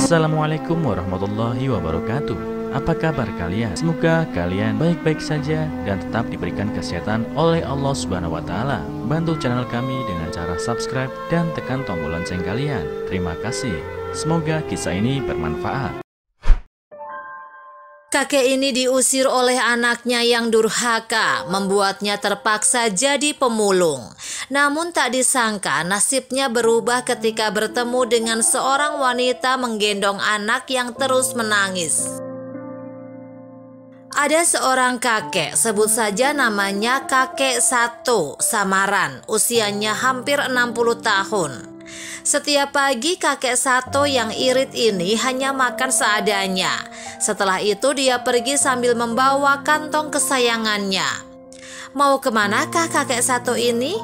Assalamualaikum warahmatullahi wabarakatuh. Apa kabar kalian? Semoga kalian baik-baik saja dan tetap diberikan kesehatan oleh Allah Subhanahu wa Ta'ala. Bantu channel kami dengan cara subscribe dan tekan tombol lonceng kalian. Terima kasih. Semoga kisah ini bermanfaat. Kakek ini diusir oleh anaknya yang durhaka, membuatnya terpaksa jadi pemulung. Namun tak disangka nasibnya berubah ketika bertemu dengan seorang wanita menggendong anak yang terus menangis. Ada seorang kakek, sebut saja namanya Kakek Satu, samaran, usianya hampir 60 tahun. Setiap pagi kakek Satu yang irit ini hanya makan seadanya. Setelah itu dia pergi sambil membawa kantong kesayangannya. Mau kemanakah kakek Satu ini?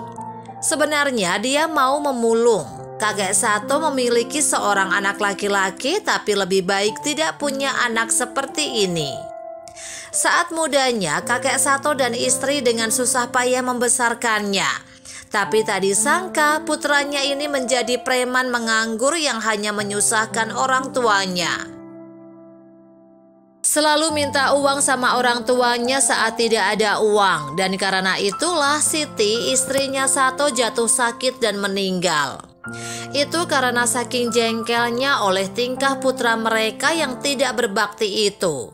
Sebenarnya dia mau memulung. Kakek Satu memiliki seorang anak laki-laki, tapi lebih baik tidak punya anak seperti ini. Saat mudanya kakek Satu dan istri dengan susah payah membesarkannya. Tapi tak disangka putranya ini menjadi preman menganggur yang hanya menyusahkan orang tuanya. Selalu minta uang sama orang tuanya saat tidak ada uang. Dan karena itulah Siti, istrinya Satu, jatuh sakit dan meninggal. Itu karena saking jengkelnya oleh tingkah putra mereka yang tidak berbakti itu.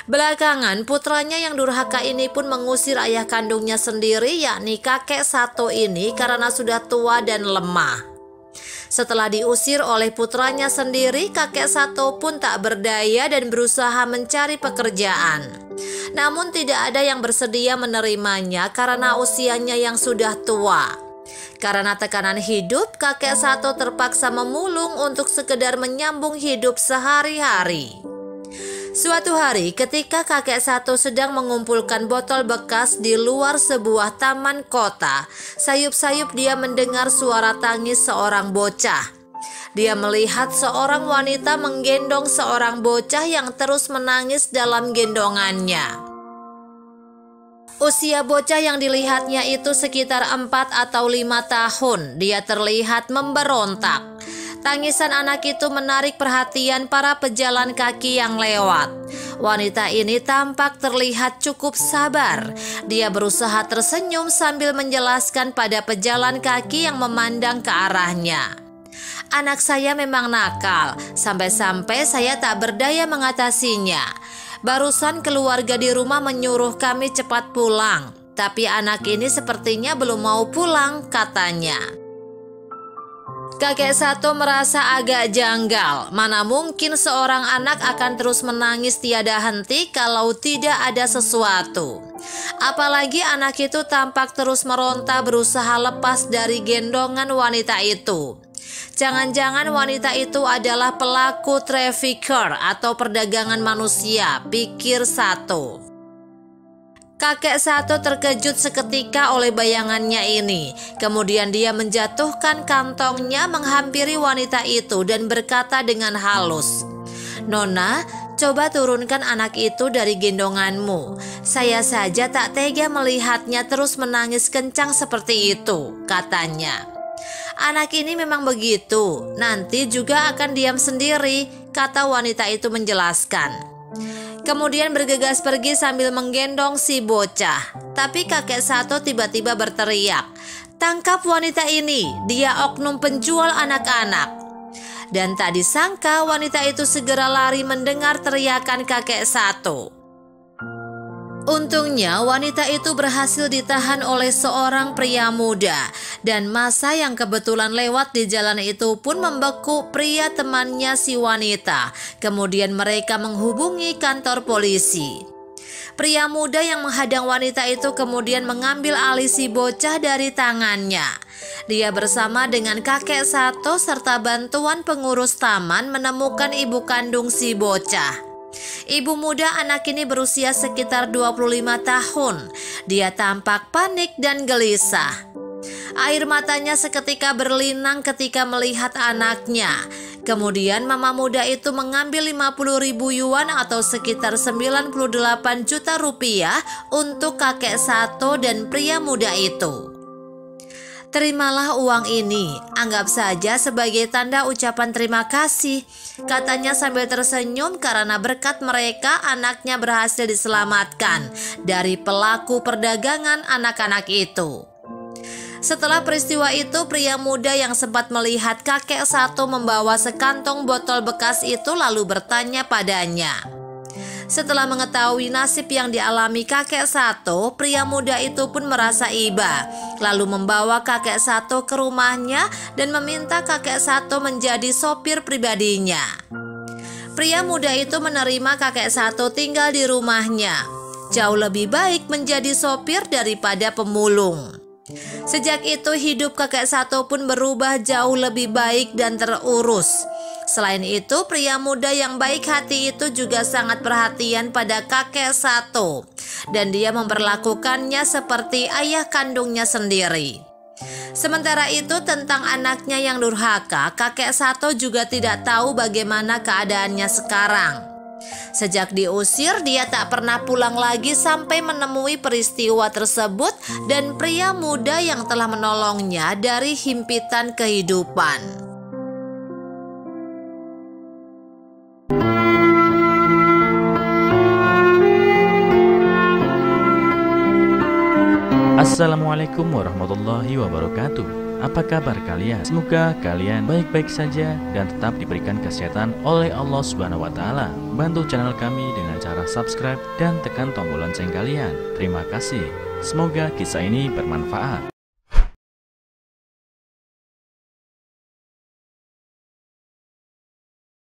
Belakangan putranya yang durhaka ini pun mengusir ayah kandungnya sendiri, yakni kakek Satu ini, karena sudah tua dan lemah. Setelah diusir oleh putranya sendiri, kakek Satu pun tak berdaya dan berusaha mencari pekerjaan. Namun tidak ada yang bersedia menerimanya karena usianya yang sudah tua. Karena tekanan hidup, kakek Satu terpaksa memulung untuk sekedar menyambung hidup sehari-hari. Suatu hari ketika kakek Satu sedang mengumpulkan botol bekas di luar sebuah taman kota, sayup-sayup dia mendengar suara tangis seorang bocah. Dia melihat seorang wanita menggendong seorang bocah yang terus menangis dalam gendongannya. Usia bocah yang dilihatnya itu sekitar 4 atau 5 tahun. Dia terlihat memberontak. Tangisan anak itu menarik perhatian para pejalan kaki yang lewat. Wanita ini tampak terlihat cukup sabar. Dia berusaha tersenyum sambil menjelaskan pada pejalan kaki yang memandang ke arahnya. Anak saya memang nakal, sampai-sampai saya tak berdaya mengatasinya. Barusan keluarga di rumah menyuruh kami cepat pulang, tapi anak ini sepertinya belum mau pulang, katanya. Kakek Satu merasa agak janggal. Mana mungkin seorang anak akan terus menangis tiada henti kalau tidak ada sesuatu. Apalagi anak itu tampak terus meronta berusaha lepas dari gendongan wanita itu. Jangan-jangan wanita itu adalah pelaku trafficker atau perdagangan manusia, pikir Satu. Kakek Satu terkejut seketika oleh bayangannya ini. Kemudian dia menjatuhkan kantongnya menghampiri wanita itu dan berkata dengan halus, "Nona, coba turunkan anak itu dari gendonganmu. Saya saja tak tega melihatnya terus menangis kencang seperti itu," katanya. "Anak ini memang begitu, nanti juga akan diam sendiri," kata wanita itu menjelaskan. Kemudian bergegas pergi sambil menggendong si bocah. Tapi kakek Satu tiba-tiba berteriak, "Tangkap wanita ini, dia oknum penjual anak-anak." Dan tak disangka wanita itu segera lari mendengar teriakan kakek Satu. Untungnya wanita itu berhasil ditahan oleh seorang pria muda, dan masa yang kebetulan lewat di jalan itu pun membekuk pria temannya si wanita. Kemudian mereka menghubungi kantor polisi. Pria muda yang menghadang wanita itu kemudian mengambil alih si bocah dari tangannya. Dia bersama dengan kakek Satu serta bantuan pengurus taman menemukan ibu kandung si bocah. Ibu muda anak ini berusia sekitar 25 tahun. Dia tampak panik dan gelisah. Air matanya seketika berlinang ketika melihat anaknya. Kemudian mama muda itu mengambil 50.000 yuan atau sekitar 98 juta rupiah untuk kakek Satu dan pria muda itu. "Terimalah uang ini, anggap saja sebagai tanda ucapan terima kasih," katanya sambil tersenyum karena berkat mereka anaknya berhasil diselamatkan dari pelaku perdagangan anak-anak itu. Setelah peristiwa itu, pria muda yang sempat melihat kakek satu membawa sekantong botol bekas itu lalu bertanya padanya. Setelah mengetahui nasib yang dialami kakek satu, pria muda itu pun merasa iba, lalu membawa kakek satu ke rumahnya dan meminta kakek satu menjadi sopir pribadinya. Pria muda itu menerima kakek satu tinggal di rumahnya. Jauh lebih baik menjadi sopir daripada pemulung. Sejak itu hidup kakek satu pun berubah jauh lebih baik dan terurus. Selain itu, pria muda yang baik hati itu juga sangat perhatian pada kakek satu, dan dia memperlakukannya seperti ayah kandungnya sendiri. Sementara itu, tentang anaknya yang durhaka, kakek satu juga tidak tahu bagaimana keadaannya sekarang. Sejak diusir, dia tak pernah pulang lagi sampai menemui peristiwa tersebut dan pria muda yang telah menolongnya dari himpitan kehidupan. Assalamualaikum warahmatullahi wabarakatuh. Apa kabar kalian? Semoga kalian baik-baik saja dan tetap diberikan kesehatan oleh Allah Subhanahu wa Ta'ala. Bantu channel kami dengan cara subscribe dan tekan tombol lonceng kalian. Terima kasih. Semoga kisah ini bermanfaat.